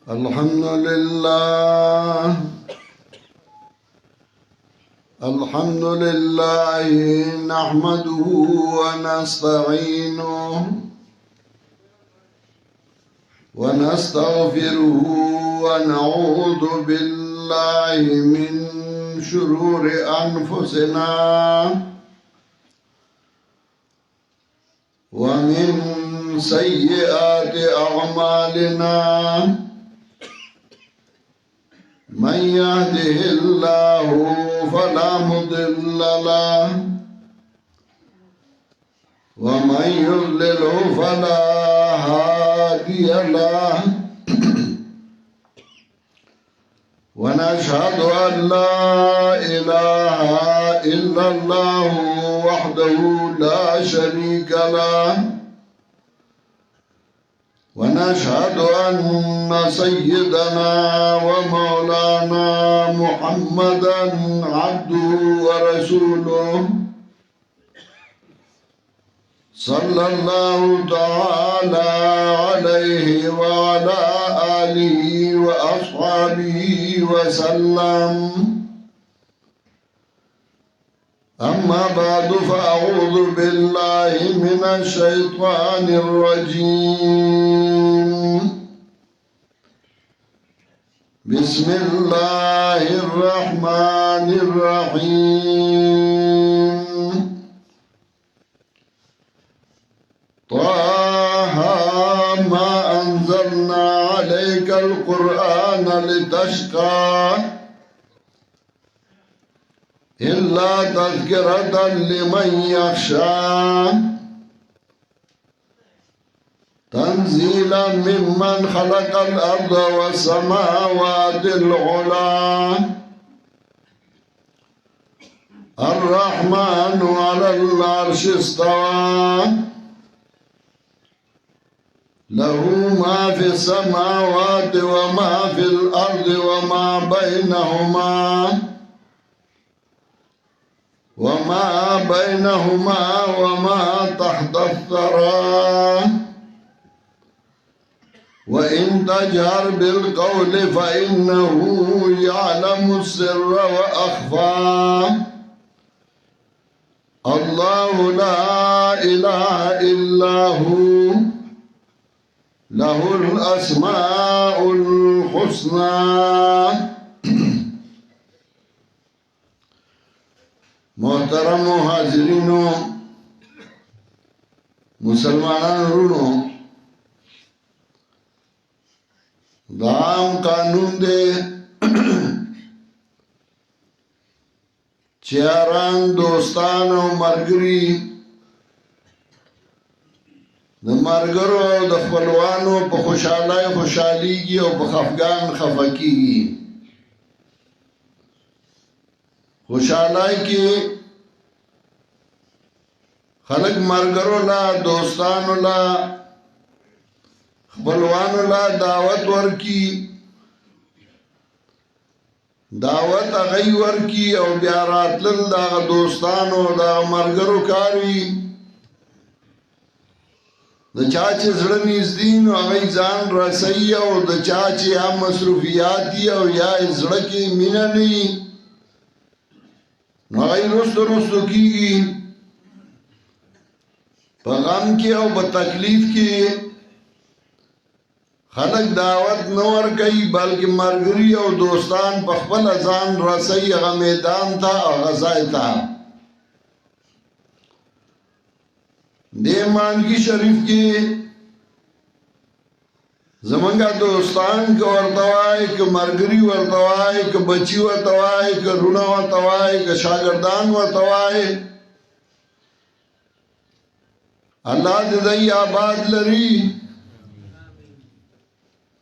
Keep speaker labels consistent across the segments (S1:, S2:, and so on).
S1: الحمد لله الحمد لله نحمده ونستعينه ونستغفره ونعوذ بالله من شرور أنفسنا ومن سيئات أعمالنا من يهده الله فلا مضل له ومن يضلل فلا هادي له ونشهد أن لا إله إلا الله وحده لا شريك له ونشهد أن سيدنا ومولانا محمدا عبده ورسوله صلى الله تعالى عليه وعلى آله وأصحابه وسلم أما بعد فأعوذ بالله من الشيطان الرجيم بسم الله الرحمن الرحيم طه ما أنزلنا عليك القرآن لتشقى إلا تذكرة لمن يخشى تنزيلا ممن خلق الأرض والسماوات العلى الرحمن على العرش استوى له ما في السماوات وما في الأرض وما بينهما وما تحت الثرى وإن تجهر بالقول فإنه يعلم السر وأخفى الله لا إله إلا هو له الأسماء الحسنى محترم حاضرینو مسلمانانو دام قانون دے چیاران دوستان او مرګري د مرګرو او د خپلوانو په خوشاليږي او په خفګان خفقيږي خوشالای کی خلق مرګرو لا دوستانو لا خپلوانو لا دعوت ورکی دعوت اغی ورکی او بیا راتلل دا دوستانو دا مرګرو کاروي د چا چې زړه نږدې نو هغه ځان رسوي او د چا چې هم مصروفیات دي او یا زړه کې مینه نه وي نو هغه رستو کېږي په غم کې او په تکلیف کې خلق دعوت نه ورکوي بلکې مرګري او دوستان په خپل ځان رسوي هغه میدان ته او هغه ځای ته دې مانګي شریف کې زمونږه دوستان که ورته وایي که مرګري ورته وایي که بچي ورته وایي که رونه ورته وایي که شاګردان ورته وایي الله دې دوی آباد لري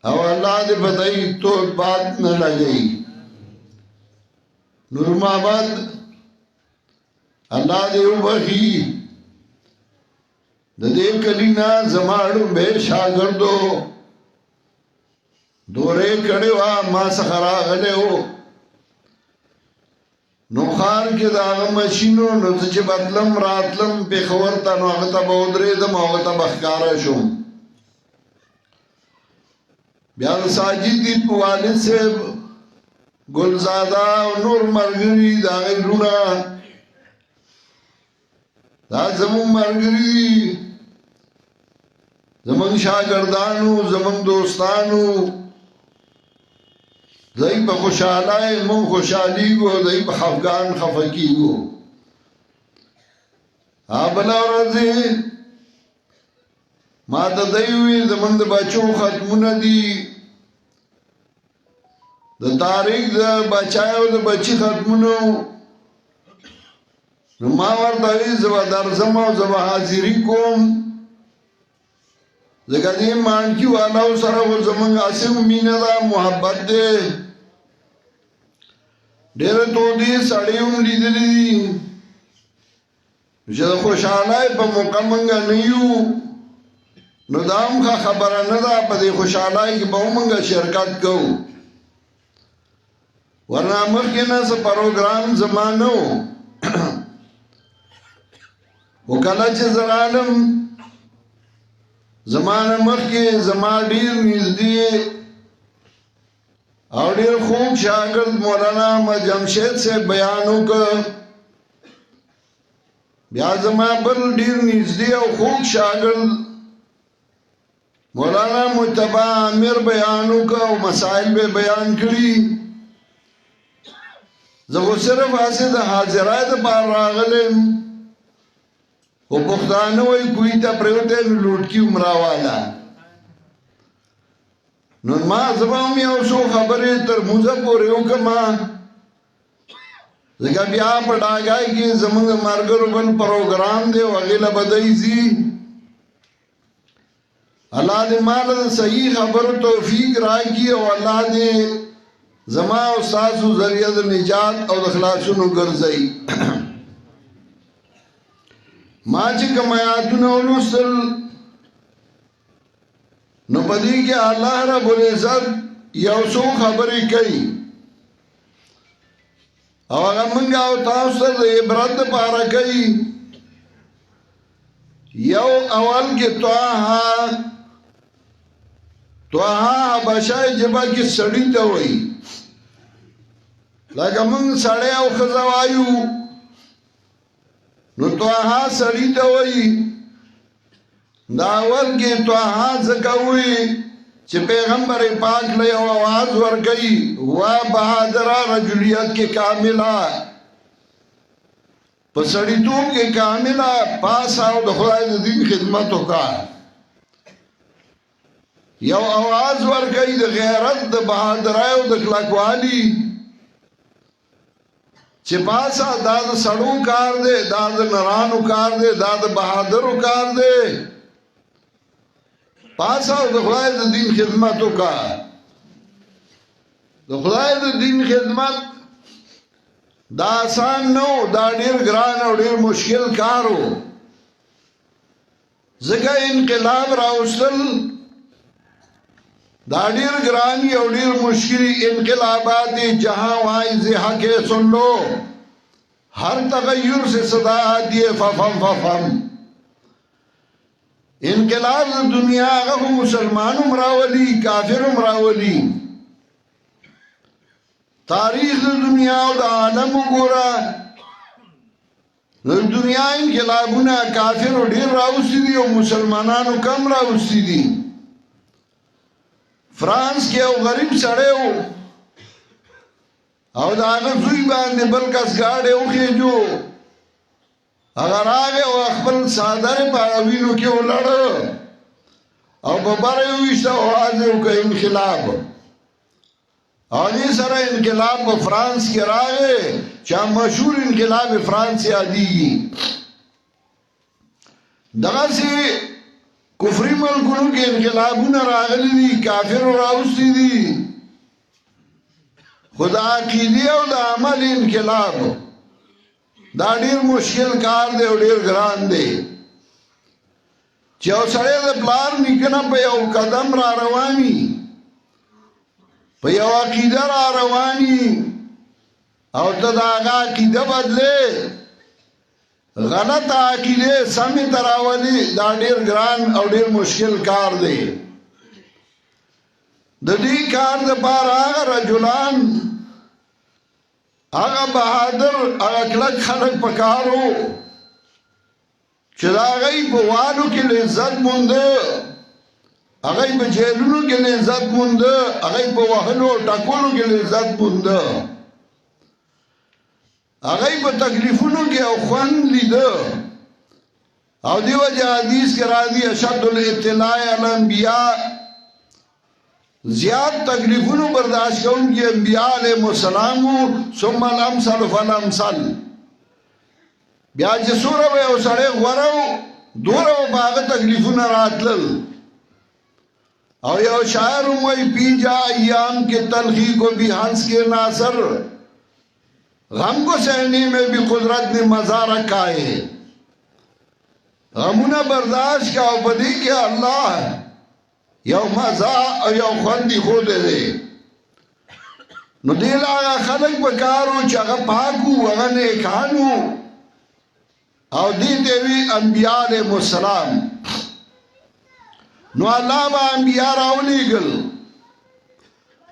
S1: او الله دې په دوی تو باد نه لګي نورمآباد الله دې وبخي د دې کلینا زماړو به شاګردو دورې کړي وا ما څخه راغله و نو خار کې دا ماشینو نو چې بدلم راتلم په خبر ته نو هغه ته بودرې د موغه ته بخکارا شوم بیا د ساجدي په والد صاحب ګلزاده او نور مرګري د هغې وروڼه دا زمونږ مرګري زمونږ شاګردانو زمونږ دوستانو دوی په خوشحالۍ مونږ خوشحالیږو دوی په خفګان خفه کېږو بله ورځ ما ته دی وویل زمونږ د بچو ختمونه دي د تاریخ د بچای او د بچی ختمونه نو ما ورته ویل زه به درځم او زه به حاضري کوم ځکه دې مانکي والاو سره خو زمونږ هسې مینه ده محبت دی ډېره تودې سړی هم لیدلي دي چې د خوشحالۍ په موقع موږ نه یو نو دا هم ښه خبره نه ده په دې خوشحالۍ کې به هم موږ شرکت کوو ورنه مخکې نه څه پروګرام زما نه و خو کله چې زه رالم زما نه مخکې زما ډېر نږدې او ډېر خوږ شاګرد مولانا احمد جمشید صاحب بیان وکړ بیا زما بل ډېر نږدې او خوږ شاګرد مولانا مجتبی عامر بیان وکړ او مسائل به بیان کړي زه خو صرف هسې د حاضرۍ دپاره راغلم خو پښتانه وایي کوهي ته پرېوتی نو لوټکي هم راواله نو ما زه به هم یو څو خبرې تر موزه پورې وکړم ځکه بیا په ډاګای کې زموږ د ملګرو بل پروګرام دی او هغې له به دی ځي الله دې ما له صحیح خبرو توفیق راکړي او الله دې زما او ستاسو ذریعه د نجات او د خلاصونو ګرځوي ما چې کوم آیاتونه ولوستل نو په دې کې الله رب العزت یو څو خبرې کوي او هغه موږ او تاسو ته د عبرت دپاره کوي یو اول کې طه حبشای ژبه کې سړي ته وایي لکه موږ سړی او ښځه وایو نو طه سړي ته وایي دا اول کې طه ځکه وایي چې پیغمبر پاک له یو آواز ورکوي وا بهادره رجولیت کې کامله په سړیتوب کې کامله پاس او د خدای د دین خدمت وکړه یو آواز ورکوي د غیرت د بهادرۍ او د کلکوالي چې پاسه دا د سړو کار دی دا د نرانو کار دی دا د بهادرو کار دی پاسه د خدای د دین خدمت وکړه د خدای د دین خدمت دا آسان نه و دا ډېر ګران او ډېر مشکل کار و ځکه انقلاب راوستل دا ډېر ګرانی او ډېر مشکل انقلابات جہاں وائز حق سن لو ہر تغیر سے صدا آتی ہے ففم ففم انقلاب دنیا هغه مسلمانو مراولی کافر مراولی تاریخ دنیا او د عالم وګوره د دنیا انقلابونه کافر ډېر راوستي دي او مسلمانانو کم راوستي دي فرانس کې یو غریب سړی و او د هغه زوی باندې بل کس ګاډی وخېجو هغه راغی او خپل څادر په هغه وینو کې ولاړه او په بره یې وویشته اواز یې وکړ انقلاب هغې سره انقلاب په فرانس کې راغی چې مشهور انقلاب فرانس یادېږي دغسې کفري ملکونو کې انقلابونه راغلي دي کافرو راوستي دي خو د عقیدې او د عمل انقلاب دا ډېر مشکل کار دی او ډېر ګران دی چې یو سړی د پلار نیکه نه په یو قدم را رواني په یو عقیده را رواني او ته د هغه عقیده بدلې غلط عقیده سمې ته راولي دا ډېر ګران او ډېر مشکل کار دی د دې کار دپاره هغه رجلان هغه بهادر هغه کلک خلک پکار وو چې د هغوی په والو کې لذت مونده هغوی په جیلونو کې لذت مونده هغوی په وهلو او ټکولو کې لذت مونده هغوی په تکلیفونو کې او خوند لیده او دی وجه حدیث کې راځي اشد الابتلاء علی الانبیاء زیاد تکلیفونو برداشت کوونکي انبیاء علیهم السلام ثم الامثل فالامثل بیا چې څومره به یو سړی غوره و دومره به په هغه تکلیفونه راتلل او یو شاعر هم وایي پی جا ایام کے تلخی کو بھی ہنس کے ناصر غم کو سہنے میں بھی قدرت نے مزہ رکھا ہے غمونه برداشت کا او په دې کې الله یو مزه او یو خوندي خوده دی نو دې لا خلک په کارو چې هغه پاکو هغه نیکانو او دې دوی انبیاء علیهم السلام نو الله با انبیاء راولېږل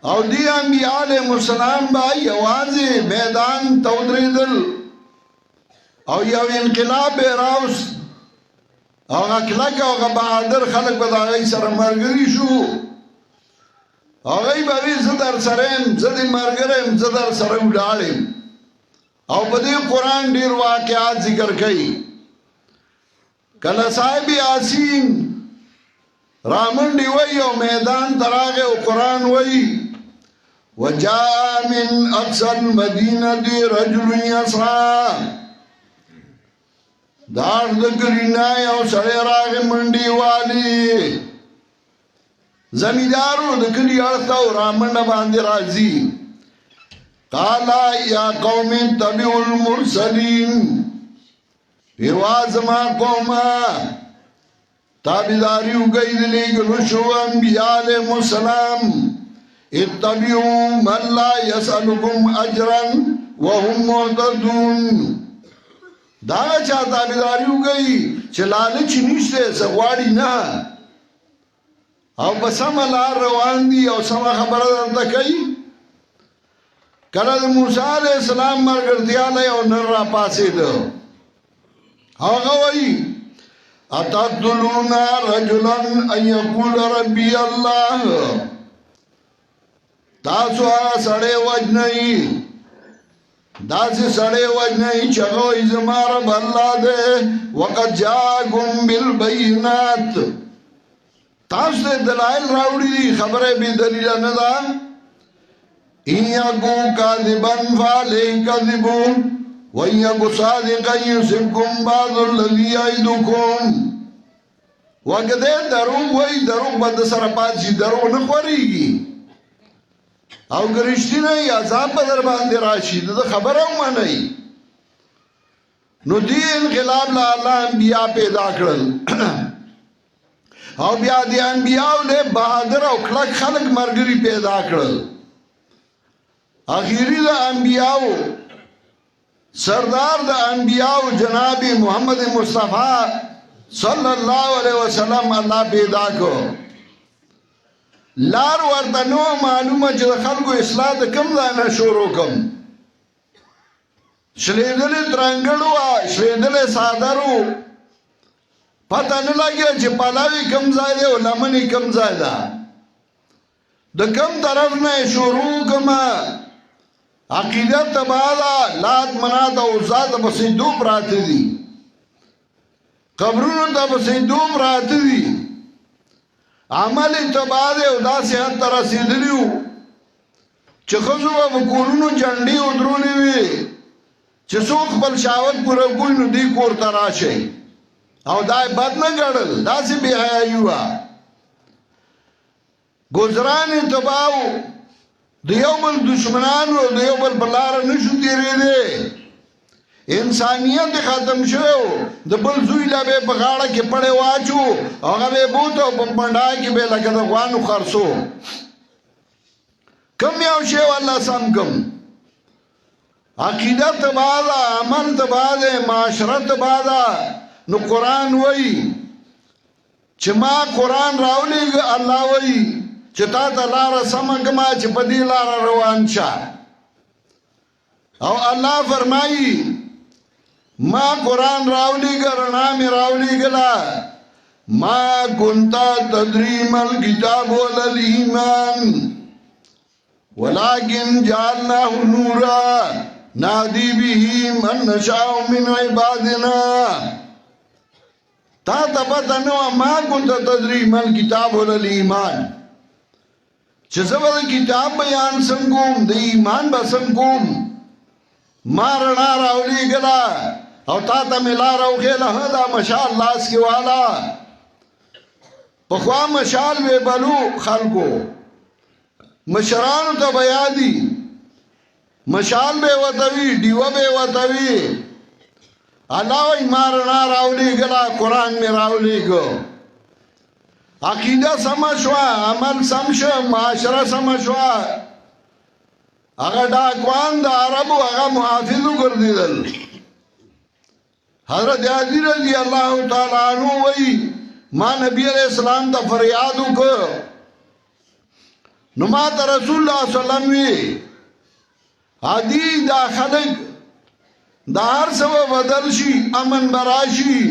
S1: او دې انبیاء علیهم السلام با یوازې میدان ته ودرېدل او یو انقلاب به راوست او کلک او بهادر خلک به د هغوی سره ملګري شو هغوی به وي زه در سره یم زه دې ملګری یم زه در سره ولاړ یم او په دې قرآن ډېر واقعات ذکر کوي کله صاحب یاسین رامنډي وایي او میدان ته راغی او قرآن وایي وجاء من اقصى المدینة رجل یسعی دار د ګرینای او سړی راغی منډي والی زمیندارو د کلي اړخ ته رامنډه باندې راځي قال یا قوم اتبعوا المرسلین پرواز ما قوما تابعداري وکړئ د لېږلو شوو انبیاء علیهم السلام اتبعوا من لا یسألکم اجرا وهم مهتدون دا چا تابعداري وکړئ چې لالچ نشته څه غواړي نه او په سمه لار روان دي او سمه خبره درته کوي کله د موسی علیه السلام ملګرتیا له یو نر راپاڅېده هغه وایي اتقتلون رجلا ان یقول ربي الله تاسو هغه سړی وژنئ داسې سړی وژنئ چې هغه وایي زما رب الله دی وقد جاءکم بالبینات تاسو ته دلایل راوړي دي خبره بې دلیله نه ده ان یکو کاذبا فعلیه کذبون وان یکو صادقا یصبکم بعض الذی یعدکم وکده دروغ وایي دروغ به د سره پاتې شي دروغ نه خورېږي او که رښتینی عذاب به در باندې راشي د خبره ومنئ نو دې انقلاب له الله انبیا پیدا کړل او بیا د انبیاو له بهادر او کلک خلک ملګري پیدا کړل اخیری د انبیاو سردار د انبیاو جناب محمد مصطفی صلی الله علیه وسلم الله پیدا کو لار ورته نو معلومه چې د خلکو اصلاح د کوم ځای نه شروع کوم شلېدلې ترنګړ وه شلېدلې څادر و پته نه لګېده چې پلاوي کوم ځای دی او لمنې کوم ځای ده د کوم طرف نه یې شروع کړمه عقیده تباه ده لات منات او عزا ته په سجدو پراته دي قبرونو ته په سجدو پراته دي عمل تباه دی او داسې حد ته رسېدلي وو چې ښځو به په کورونو جنډې ودرولې وې چې څوک خپل شهوت پوره کړي نو دې کور ته راشئ او دا یې بد نه ګڼل داسې بې حیایي وه ګزران یې تباه و د یو بل دشمنانو د یو بل په لاره نه شو تېرېدی انسانیت ختم شو د بل زوی لا به په غاړه کې پړې واچو هغه به بوت او په منډای کې به لکه د غوانو خرڅو کم یو شی والله سم کم عقیده تباه ده عمل تباه ده معاشره تباه ده نو قرآن وایي چې ما قرآن راولېږه الله وایي چې تا ته لاره سمه کړمه چې په دې لاره روان شه. او الله فرمایي ما قرآن راولیږه رڼا مې راولیږله ما كنت تدري ما الكتاب ولا الإيمان ولكن جعلناه نورا نهدي به من نشاء من عبادنا. تا ته پته نه وه ما كنت تدري ما الكتاب ولا الإيمان چې زه به د کتاب بیان څنګه کوم د ایمان به څنګه کوم. ما رڼا راولیږله او تا ته مې لاره وښېله دا مشال لاس کې والا. پخوا مشال وی بلو خلکو مشرانو ته به یادي مشال به وتوي ډیوه به وتوي. الله وی ما رڼا راولیږله قرآن مې راولیږه. عقیده سم شوه عمل سم شو معاشره سم شوه. هغه ډاکوان د عربو هغه محافظ وګرځېدل. حضرت علی رضی الله تعالی عنہ وی ما نبی علیہ السلام ته فریاد وکړ نو ما ته رسول الله صلی الله علیه وسلم وی عادی دا خلق دا هر څه بدل شي امن براشي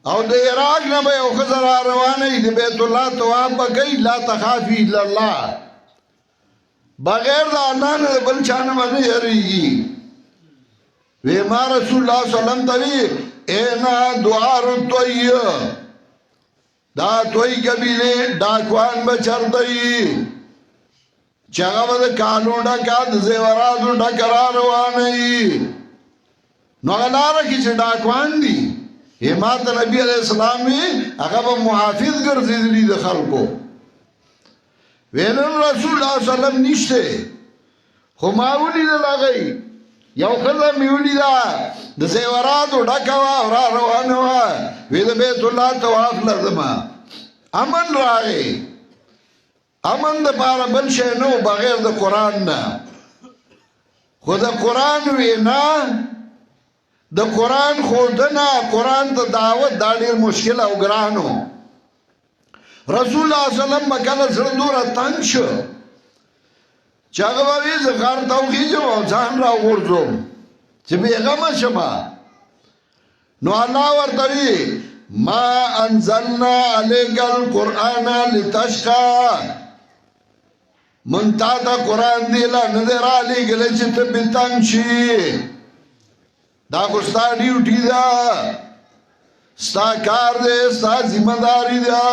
S1: او د عراق نه به یو ښځه را روانه وي د بیت الله طواف به کوي لا تخافي الا الله بغیر د الله نه بل چا نه به نه یېرېږي. وی ما رسول الله صلی الله علیه وسلم ته وی اینا دوار توی دا توی قبیله ډاکوان به چرته وي چې هغه به د کالو ډکه د زیوراتو ډکه را روانه وي. نو هغه لاره کې چې ډاکوان دي ما ته نبي علیه السلام وی هغه به محافظ ګرځېدلي د خلکو. وی نن رسول الله صلی الله علیه وسلم نشته خو ما ولیدل هغه یو ښځه مې ولیده د زیوراتو ډکه وه او را روانه وه. وی د بیت الله طواف لازمه امن راغی. امن دپاره بل شی نه و بغیر د قرآن نه. خو د قرآن وینا د قرآن ښودنه قرآن ته دعوت دا ډېر مشکل او ګران و. رسول الله صلی الله علیه وسلم به کله زړه دومره تنګ شو چې هغه به وي زه غار ته وخېږم او ځان راوغورځوم چې بېغمه شمه. نو الله ورته وي ما انزلنا علیک القرآن لتشقى من تا ته قرآن دی لا نه دی رالیږلی چې ته پې تنګ شي. دا خو ستا ډیوټي ده ستا کار دی ستا ذمه داري ده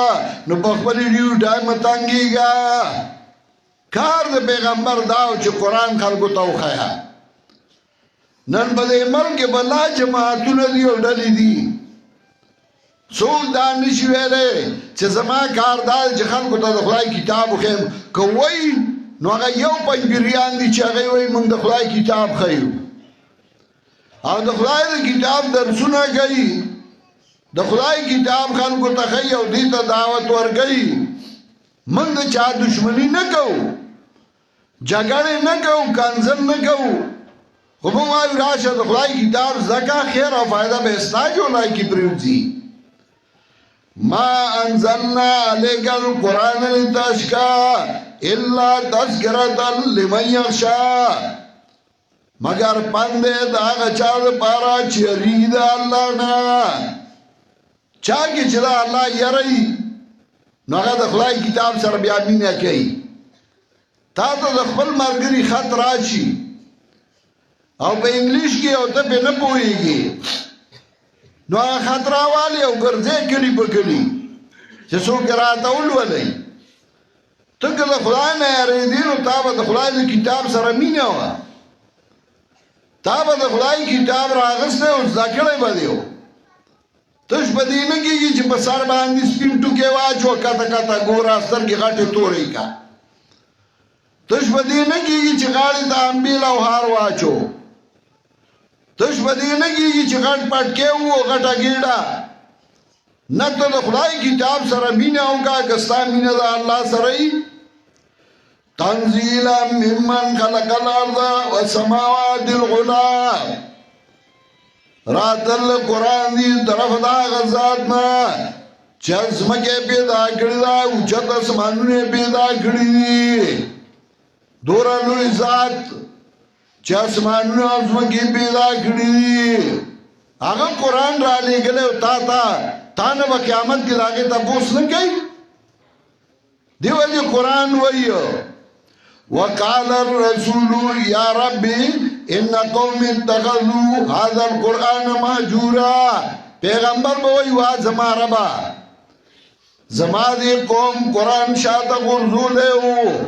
S1: نو په خپلې ډیوټۍ مه تنګېږه. کار د پیغمبر دا و چې قرآن خلکو ته وښیه. نن په دې ملک کې به لا جماعتونه دي او ډلې دي څوک دا نشي ویلی چې زما کار دا چې خلکو ته د خدای کتاب وښیم. که وایي نو هغه یو پنجبریان دي چې هغه وایي موږ د خدای کتاب ښیو او د خدای د کتاب درسونه کوي د خدای کتاب خلکو ته ښیي او دې ته دعوت ورکوي. موږ د چا دشمني نه کوو جګړې نه کوو کنځل نه کوو خو موږ وایو راشه د خدای کتاب زده کړه خیر او فایده به ستا جوړای کې پرېوځي. ما انزلنا علیک القرآن لتشقى الا تذکرة لمن یخشى مگر پند د هغه چا دپاره چې یریږي د الله نه. چا کې چې د الله یری نو هغه د خدای کتاب سره بیا مینه کوي. تا ته د خپل ملګري خط راشي او په انګلیش کې او ته پې نه پوهېږي نو هغه خط راوالي او ګرځې کلي په کلي چې څوک یې راته ولولئ. ته که د خدای نه یارېدې نو تا به د خدای د کتاب سره مینه وه. تا به د خدای کتاب راغستی او زده کړی به دې و. تش په دې نه کېږي چې په سر باندې سپین ټوکې واچوه کته کته ګوره سترګې غټې تورې که. تش په دې نه کېږي چې غاړې ته امبیل او هار واچو. تش په دې نه کېږي چې غټ پټکې وو غټه ګېډه. نه ته د خدای کتاب سره مینه وکړه که ستا مینه د الله سره وي. تنزیلا ممن خلق الارض والسماوات العلا راتل قرآن دی طرف دا غزات نا چې ځمکه پیدا کړې ده اوچت اسمانونه پیدا کړي دي دوره لوی ذات چې اسمانونه او ځمکې پیدا کړي دي هغه قرآن را لېږلی او تا نه به قیامت کې د هغې تپوس نه کوي دې ولې قرآن وایي وقال الرسول يا ربي ان قوم اتخذوا هذا القرآن مهجورا پیغمبر به وایي وا زما ربا زما دې قوم قرآن شاته غورځولی و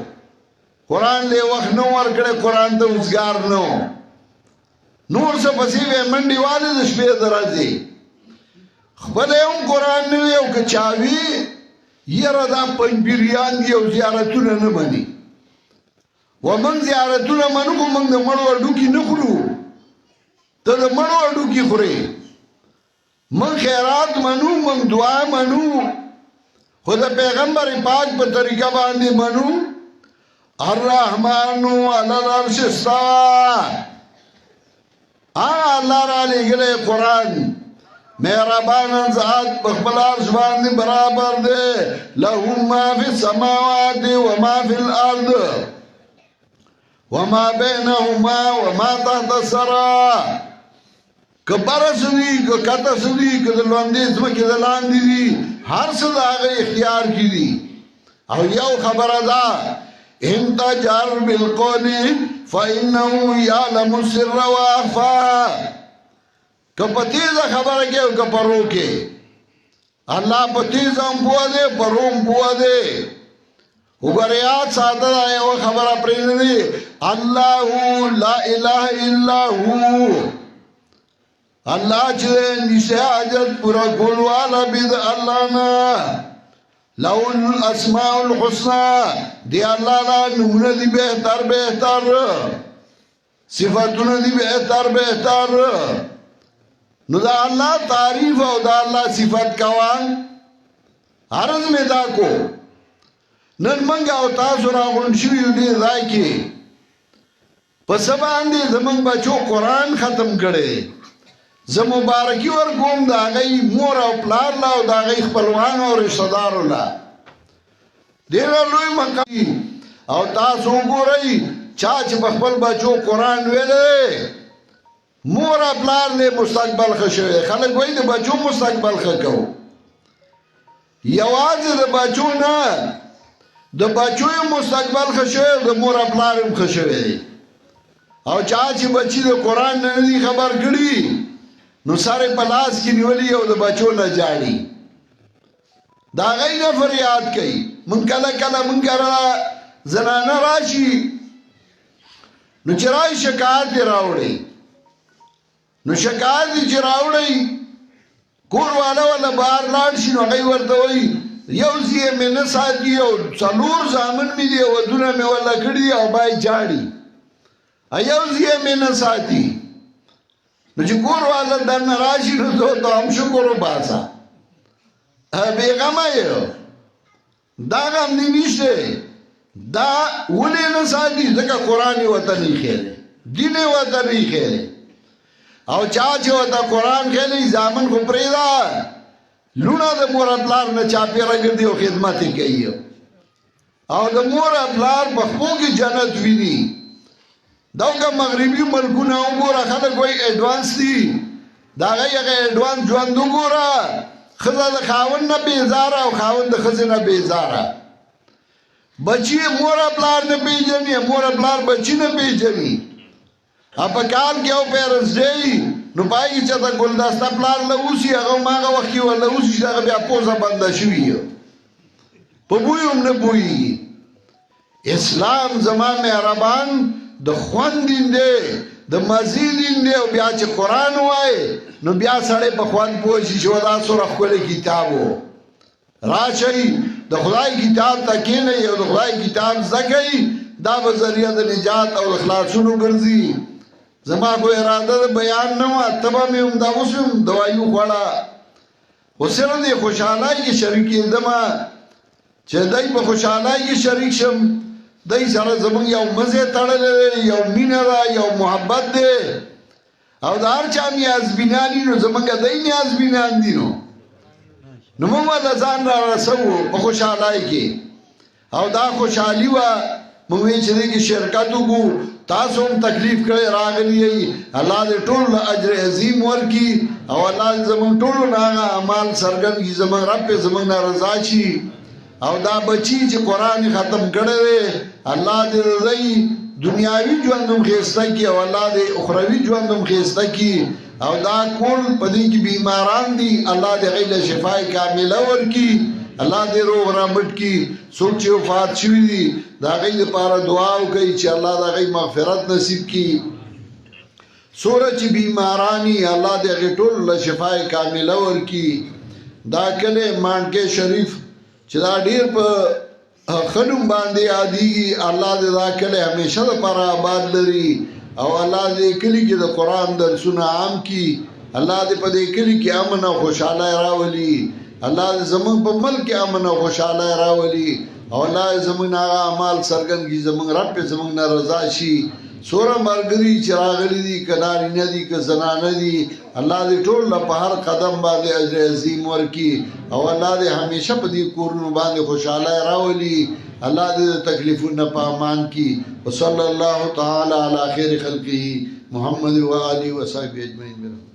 S1: قرآن له وخت نه ورکړی قرآن ته اوزګار نه نور څه پسې وې منډې والې د شپې د ورځې خپله هم قرآن نه وي او که چا وي یاره دا پنجبیریان دي او زیارتونه نه مني ومن زیارتونه منو خو موږ د مړو هډوکي نه خورو ته د مړو هډوکي خورې موږ خیرات منو موږ دعا منو خو د پیغمبر پاک په طریقه باندې منو الرحمن علی العرش استوى الله را لېږلی قرآن مهربان ذات په خپل عرش باندې برابر دی له ما فی السماوات وما فی الارض وما بینهما وما تحت الثرى که بره څه دي که کته څه دي که د لوندې ځمکې د لاندې دي هر څه د هغه اختیار کې دي او یو خبره ده ان تجهر بالقول فانه يعلم السر واخفى که په تیزه خبره کې او که په رو کې الله په تیزه هم پوه دی په رو هم پوه دی وګوره یاد ساته دا یوه خبره پرېږده دی الله لا اله الا هو الله چې نشه حاجت پوره کولو والا بې د الله نه له الاسماء الحسنى دی الله لا نمونه دي بهتر صفاتونه دي بهتر نو دا الله تعریف او دا الله صفت کوا عرض میں دا کو نن منگا او تاسو را غون شوی دی ځای کې په سبا باندې زمونږ بچو قرآن ختم کړي زه مبارکي ورکوم د هغې مور او پلار له او د هغې خپلوان او رشته دارو له ډېره لوی مقام او تاسو وګورئ چا چې په خپل بچو قرآن ویلی مور او پلار له مستقبل ښه شوی خلک وایي د بچو مستقبل ښه کوو یوازې د بچو نه د بچو مستقبل ښه شوی د مور او پلار هم ښه شوی دی او چا چې بچي د قرآن نه نه دي خبر کړي نو سره په لاس کې نیولي او د بچو نه جاړي د هغې نه فریاد کوي مونږ کله مونږ کره زنانه راشي نو چې راشي شکایت یې راوړئ نو شکایت یې چې راوړئ کور والا ولا بهر لاړ شي نو هغې ورته وایي یو ځای یې مې نه ساتي او څلور زامن مې دي ودونه مې وله کړي او باید جاړي یو ځای یې مې نه ساتي نو چې کور والا درنه راشي نو ته هم شکر وباسه بېغمه یې دا غم دې نشته دا ولې نه ساتي ځکه قرآن یې ورته نه ایښی دین یې ورته نه ایښی او چا چې ورته قرآن ښیلی زامن خو پرېږده لونه د مور پلار نه چاپېره ګرځي او خدمت یې کوي او د مور پلار په خپو کې جنت ویني دغه مغربي ملکونه وګوره خلک وایي اډوانس دي د هغې هغه اډوانس ژوند وګوره ښځه د خاوند نه بېزاره او خاوند د ښځې نه بېزاره بچي مور پلار نه پېژني مور پلار بچي نه پېژني په کال کې یو پیرنټس ډے نو پای کې چېرته ګلدسته پلار له اوسي هغه هماغه وخت کې ورله اوسي چې هغه بیا پوزه بنده شوي په بوی هم نه پوهېږي اسلام زما مهربان د خوند دین دی د مزې دین دی او بیا چې قرآن وایي نو بیا سړی په خوند پوه شي چې دا څومره ښکلی کتاب و راشئ د خدای کتاب ته کښېنئ او د خدای کتاب زده کوئ دا به ذریعه د نجات او د خلاصونو ګرځي زما خو اراده د بیان نه وه تبه مې هم دا اوس هم دوایي وخوړه خو صرف د خوشحالۍ کې شریکېدمه چې دی په خوشحالۍ کې شریک شم دی سره زمونږ یو مزې تړلی دی یو مینه ده یو محبت دی او د هر چا نیازبینان دي نو زمونږ دی نیازبینان دي نو نو موږ د ځان را رسو په خوشحالۍ کې او دا خوشحالي وه موږ وایي چې دې کې شرکت وکړو تاسو هم تکلیف کړی راغلی یئ الله دې ټول اجر عظیم ورکړي او الله دې زموږ ټولو نه هغه اعمال څرګند کړي زموږ رب یې زموږ نه رضا شي او دا بچي چې قرآن ختم کړی دی الله دې رضی دنیاوي ژوند هم ښایسته کړي او الله دې اخروي ژوند هم ښایسته کړي او دا کول په دې کې بیماران دي الله دې هغوی له شفای کامله ورکړي الله دې روغ رامټ کړي څوک چې وفات شوي دي د هغوی لپاره دعا وکړئ چې الله د هغوی مغفرت نصیب کړي څومره چې بیماران دي الله دې هغوی ټولو له شفای کامله ورکړي دا کلی مانډکۍ شریف چې دا ډېر په ښه نوم باندې یادېږي الله دې دا کلی همیشه دپاره آباد لري او الله دې کلي کې د قرآن درسونه عام کړي الله دې په دې کلي کې امن او خوشحالۍ راولي الله دې زموږ په ملک کې امن او خوشحالۍ راولي او الله دې زموږ هغه اعمال څرګند کړي زموږ رب یې زموږ نه رضا شي څومره ملګري چې راغلي دي که نارینه دي که زنانه دي الله دې ټول له په هر قدم باندې اجر عظیم ورکړي او الله دې همیشه په دې کورونو باندې خوشحالۍ راولي الله دې تکلیفونه په امان کړي وصلی الله تعالی علی خیر خلقه محمد و آله و صحبه اجمعین.